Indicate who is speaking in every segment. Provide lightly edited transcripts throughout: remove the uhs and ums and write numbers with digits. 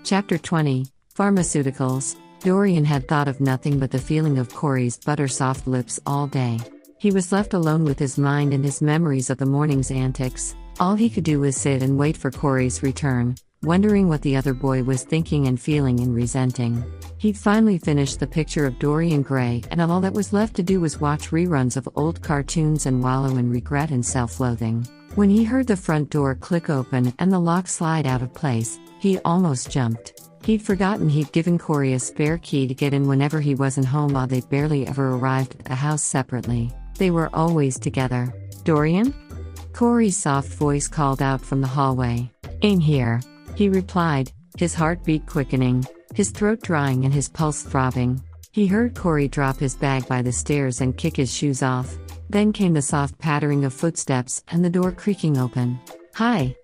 Speaker 1: Chapter 20 Pharmaceuticals. Dorian had thought of nothing but the feeling of Corey's butter-soft lips all day. He was left alone with his mind and his memories of the morning's antics. All he could do was sit and wait for Corey's return, wondering what the other boy was thinking and feeling and resenting. He'd finally finished the picture of Dorian Gray, and all that was left to do was watch reruns of old cartoons and wallow in regret and self-loathing. When he heard the front door click open and the lock slide out of place, he almost jumped. He'd forgotten he'd given Corey a spare key to get in whenever he wasn't home, while they barely ever arrived at the house separately. They were always together. "Dorian?" Corey's soft voice called out from the hallway. "In here," he replied, his heartbeat quickening, his throat drying and his pulse throbbing. He heard Corey drop his bag by the stairs and kick his shoes off. Then came the soft pattering of footsteps and the door creaking open. "Hi."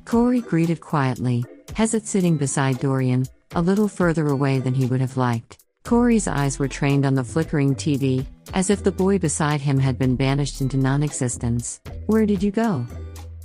Speaker 1: Corey greeted quietly, sitting beside Dorian, a little further away than he would have liked. Corey's eyes were trained on the flickering TV, as if the boy beside him had been banished into non-existence. "Where did you go?"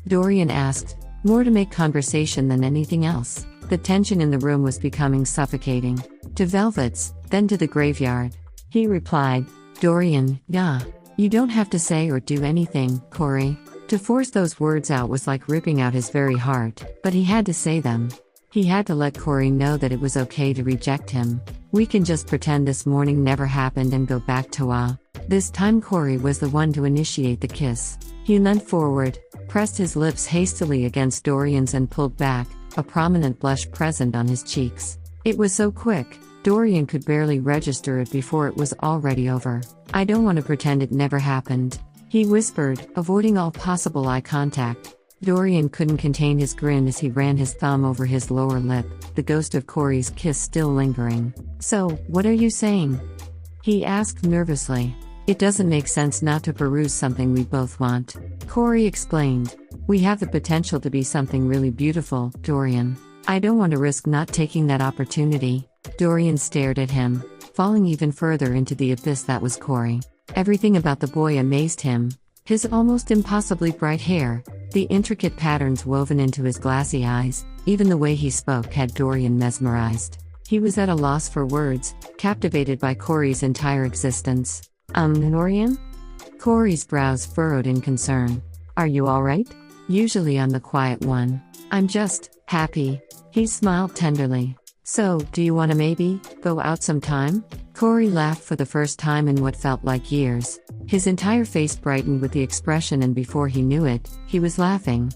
Speaker 1: Dorian asked, more to make conversation than anything else. The tension in the room was becoming suffocating. "To Velvet's, then to the graveyard," he replied. "Dorian, yeah. You don't have to say or do anything, Corey." To force those words out was like ripping out his very heart, but he had to say them. He had to let Corey know that it was okay to reject him. "We can just pretend this morning never happened and go back to This time Corey was the one to initiate the kiss. He leant forward, pressed his lips hastily against Dorian's and pulled back, a prominent blush present on his cheeks. It was so quick, Dorian could barely register it before it was already over. "I don't want to pretend it never happened," he whispered, avoiding all possible eye contact. Dorian couldn't contain his grin as he ran his thumb over his lower lip, the ghost of Corey's kiss still lingering. "So, what are you saying?" he asked nervously. "It doesn't make sense not to peruse something we both want," Corey explained. "We have the potential to be something really beautiful, Dorian. I don't want to risk not taking that opportunity." Dorian stared at him, falling even further into the abyss that was Corey. Everything about the boy amazed him. His almost impossibly bright hair, the intricate patterns woven into his glassy eyes, even the way he spoke had Dorian mesmerized. He was at a loss for words, captivated by Corey's entire existence. Dorian?" Corey's brows furrowed in concern. "Are you alright?" Usually I'm the quiet one. "I'm just happy." He smiled tenderly. "So, do you want to maybe go out sometime?" Corey laughed for the first time in what felt like years. His entire face brightened with the expression, and before he knew it, he was laughing.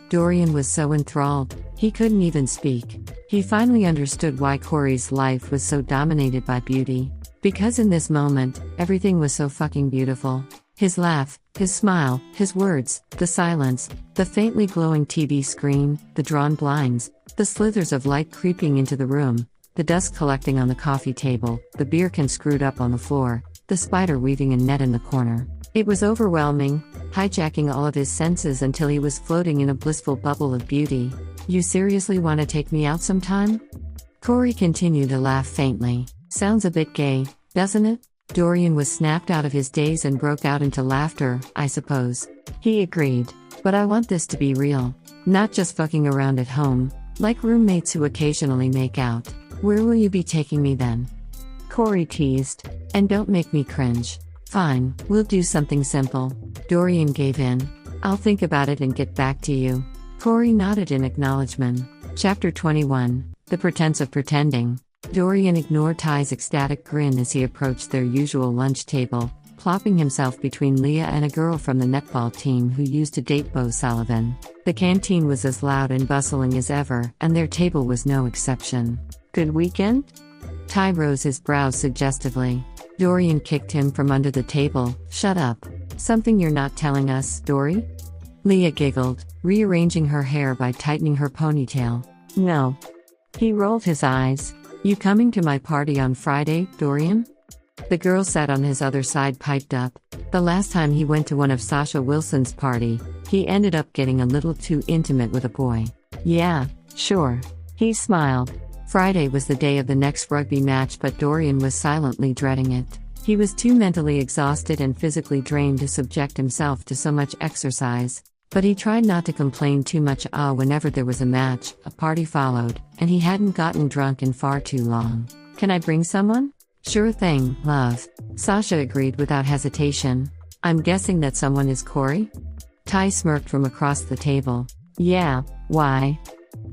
Speaker 1: Dorian was so enthralled, he couldn't even speak. He finally understood why Corey's life was so dominated by beauty. Because in this moment, everything was so fucking beautiful. His laugh, his smile, his words, the silence, the faintly glowing TV screen, the drawn blinds, the slithers of light creeping into the room, the dust collecting on the coffee table, the beer can screwed up on the floor, the spider weaving a net in the corner. It was overwhelming, hijacking all of his senses until he was floating in a blissful bubble of beauty. "You seriously want to take me out sometime?" Corey continued to laugh faintly. "Sounds a bit gay, doesn't it?" Dorian was snapped out of his daze and broke out into laughter. "I suppose," he agreed. "But I want this to be real. Not just fucking around at home, like roommates who occasionally make out." "Where will you be taking me then?" Corey teased. "And don't make me cringe." "Fine, we'll do something simple." Dorian gave in. "I'll think about it and get back to you." Corey nodded in acknowledgement. Chapter 21 The Pretense of Pretending. Dorian ignored Ty's ecstatic grin as he approached their usual lunch table, plopping himself between Leah and a girl from the netball team who used to date Bo Sullivan. The canteen was as loud and bustling as ever, and their table was no exception. "Good weekend?" Ty rose his brows suggestively. Dorian kicked him from under the table. "Shut up. Something you're not telling us, Dory?" Leah giggled, rearranging her hair by tightening her ponytail. "No." He rolled his eyes. "You coming to my party on Friday, Dorian?" The girl sat on his other side piped up. The last time he went to one of Sasha Wilson's party, he ended up getting a little too intimate with a boy. "Yeah, sure." He smiled. Friday was the day of the next rugby match, but Dorian was silently dreading it. He was too mentally exhausted and physically drained to subject himself to so much exercise. But he tried not to complain too much. Whenever there was a match, a party followed, and he hadn't gotten drunk in far too long. Can I bring someone? Sure thing, love. Sasha agreed without hesitation. I'm guessing that someone is Corey? Ty smirked from across the table. Yeah, why?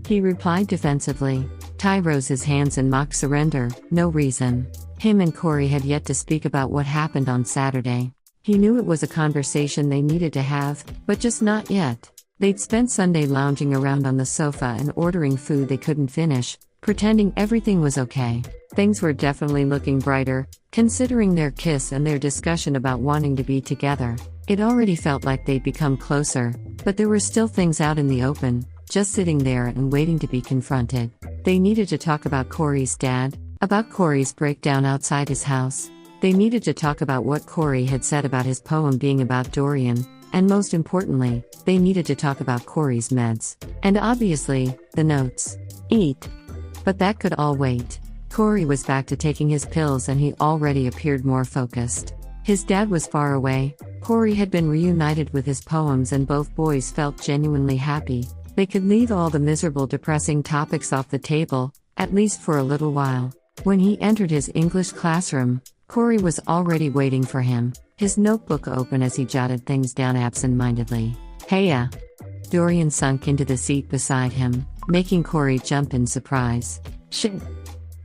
Speaker 1: He replied defensively. Ty rose his hands in mock surrender, no reason. Him and Corey had yet to speak about what happened on Saturday. He knew it was a conversation they needed to have, but just not yet. They'd spent Sunday lounging around on the sofa and ordering food they couldn't finish, pretending everything was okay. Things were definitely looking brighter, considering their kiss and their discussion about wanting to be together. It already felt like they'd become closer, but there were still things out in the open, just sitting there and waiting to be confronted. They needed to talk about Corey's dad, about Corey's breakdown outside his house. They needed to talk about what Corey had said about his poem being about Dorian, and most importantly, they needed to talk about Corey's meds. And obviously, the notes. Eat. But that could all wait. Corey was back to taking his pills and he already appeared more focused. His dad was far away, Corey had been reunited with his poems and both boys felt genuinely happy. They could leave all the miserable, depressing topics off the table, at least for a little while. When he entered his English classroom, Corey was already waiting for him, his notebook open as he jotted things down absent-mindedly. Heya! Dorian sunk into the seat beside him, making Corey jump in surprise. Shit!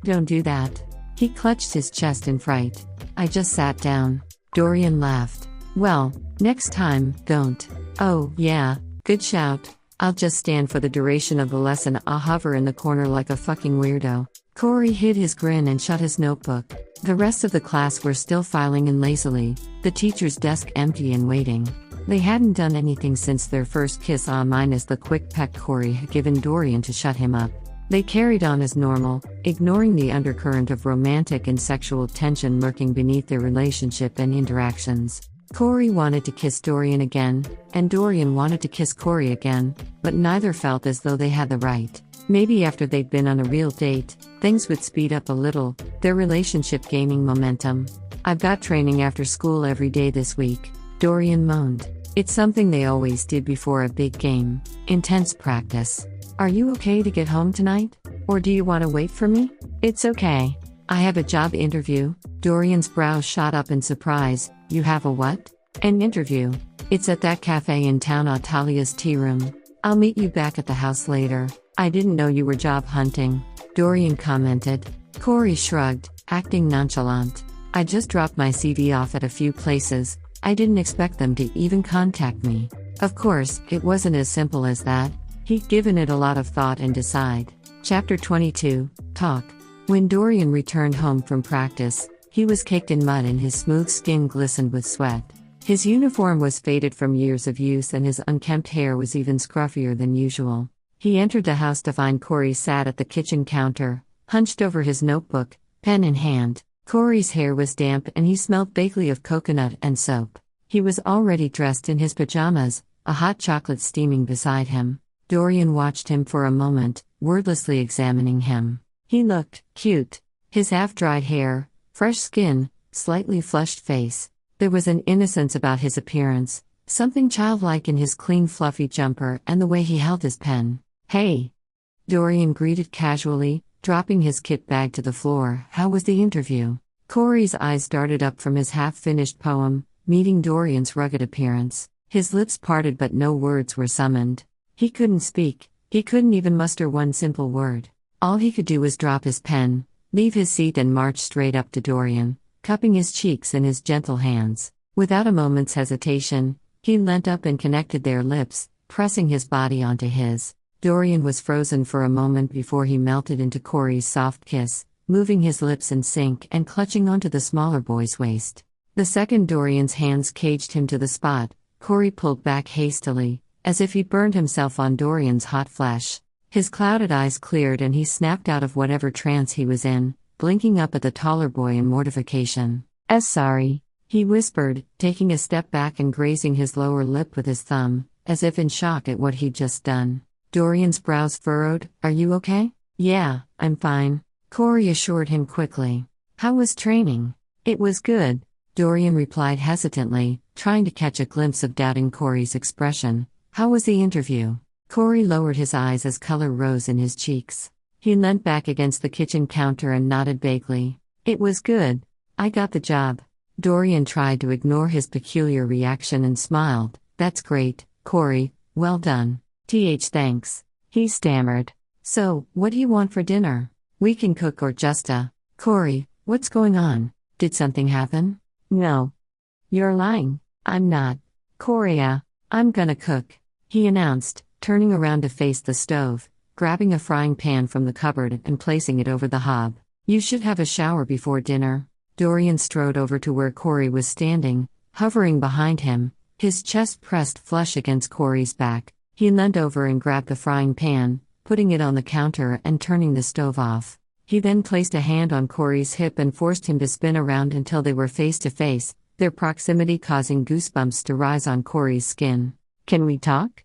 Speaker 1: Don't do that. He clutched his chest in fright. I just sat down. Dorian laughed. Well, next time, don't. Oh, yeah, good shout. I'll just stand for the duration of the lesson. I'll hover in the corner like a fucking weirdo. Corey hid his grin and shut his notebook. The rest of the class were still filing in lazily, the teacher's desk empty and waiting. They hadn't done anything since their first kiss, minus the quick peck Corey had given Dorian to shut him up. They carried on as normal, ignoring the undercurrent of romantic and sexual tension lurking beneath their relationship and interactions. Corey wanted to kiss Dorian again, and Dorian wanted to kiss Corey again, but neither felt as though they had the right. Maybe after they'd been on a real date, things would speed up a little, their relationship gaining momentum. I've got training after school every day this week, Dorian moaned. It's something they always did before a big game. Intense practice. Are you okay to get home tonight? Or do you want to wait for me? It's okay. I have a job interview. Dorian's brows shot up in surprise. You have a what? An interview. It's at that cafe in town, Atalia's tea room. I'll meet you back at the house later. I didn't know you were job hunting, Dorian commented. Corey shrugged, acting nonchalant. I just dropped my CV off at a few places. I didn't expect them to even contact me. Of course, it wasn't as simple as that. He'd given it a lot of thought and decide. Chapter 22, Talk. When Dorian returned home from practice, he was caked in mud and his smooth skin glistened with sweat. His uniform was faded from years of use and his unkempt hair was even scruffier than usual. He entered the house to find Corey sat at the kitchen counter, hunched over his notebook, pen in hand. Corey's hair was damp and he smelled vaguely of coconut and soap. He was already dressed in his pajamas, a hot chocolate steaming beside him. Dorian watched him for a moment, wordlessly examining him. He looked cute. His half-dried hair, fresh skin, slightly flushed face. There was an innocence about his appearance, something childlike in his clean fluffy jumper and the way he held his pen. Hey! Dorian greeted casually, dropping his kit bag to the floor. How was the interview? Corey's eyes darted up from his half-finished poem, meeting Dorian's rugged appearance. His lips parted but no words were summoned. He couldn't speak, he couldn't even muster one simple word. All he could do was drop his pen, leave his seat and march straight up to Dorian, cupping his cheeks in his gentle hands. Without a moment's hesitation, he leant up and connected their lips, pressing his body onto his. Dorian was frozen for a moment before he melted into Corey's soft kiss, moving his lips in sync and clutching onto the smaller boy's waist. The second Dorian's hands caged him to the spot, Corey pulled back hastily, as if he burned himself on Dorian's hot flesh. His clouded eyes cleared and he snapped out of whatever trance he was in, blinking up at the taller boy in mortification. Sorry, he whispered, taking a step back and grazing his lower lip with his thumb, as if in shock at what he'd just done. Dorian's brows furrowed. Are you okay? Yeah, I'm fine, Corey assured him quickly. How was training? It was good, Dorian replied hesitantly, trying to catch a glimpse of doubt in Corey's expression. How was the interview? Corey lowered his eyes as color rose in his cheeks. He leant back against the kitchen counter and nodded vaguely. It was good. I got the job. Dorian tried to ignore his peculiar reaction and smiled. That's great, Corey, well done. Thanks. He stammered. So, what do you want for dinner? We can cook or just Corey, what's going on? Did something happen? No. You're lying. I'm not. Corey, I'm gonna cook, he announced, turning around to face the stove, grabbing a frying pan from the cupboard and placing it over the hob. You should have a shower before dinner. Dorian strode over to where Corey was standing, hovering behind him, his chest pressed flush against Corey's back. He leant over and grabbed the frying pan, putting it on the counter and turning the stove off. He then placed a hand on Corey's hip and forced him to spin around until they were face to face, their proximity causing goosebumps to rise on Corey's skin. Can we talk?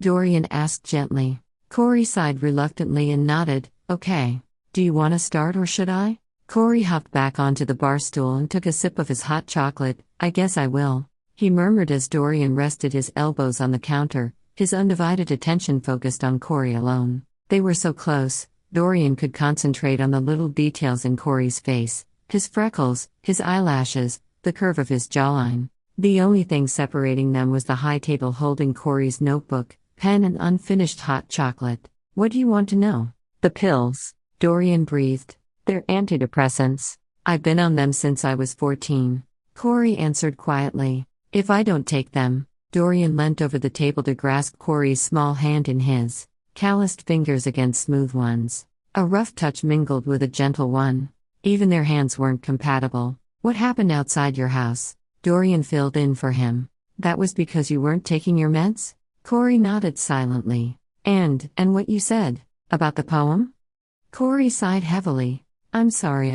Speaker 1: Dorian asked gently. Corey sighed reluctantly and nodded. Okay. Do you want to start or should I? Corey hopped back onto the bar stool and took a sip of his hot chocolate. I guess I will, he murmured as Dorian rested his elbows on the counter, his undivided attention focused on Corey alone. They were so close, Dorian could concentrate on the little details in Corey's face, his freckles, his eyelashes, the curve of his jawline. The only thing separating them was the high table holding Corey's notebook, pen and unfinished hot chocolate. What do you want to know? The pills, Dorian breathed. They're antidepressants. I've been on them since I was 14. Corey answered quietly. If I don't take them, Dorian leant over the table to grasp Corey's small hand in his, calloused fingers against smooth ones. A rough touch mingled with a gentle one. Even their hands weren't compatible. What happened outside your house? Dorian filled in for him. That was because you weren't taking your meds? Corey nodded silently. And what you said? About the poem? Corey sighed heavily. I'm sorry,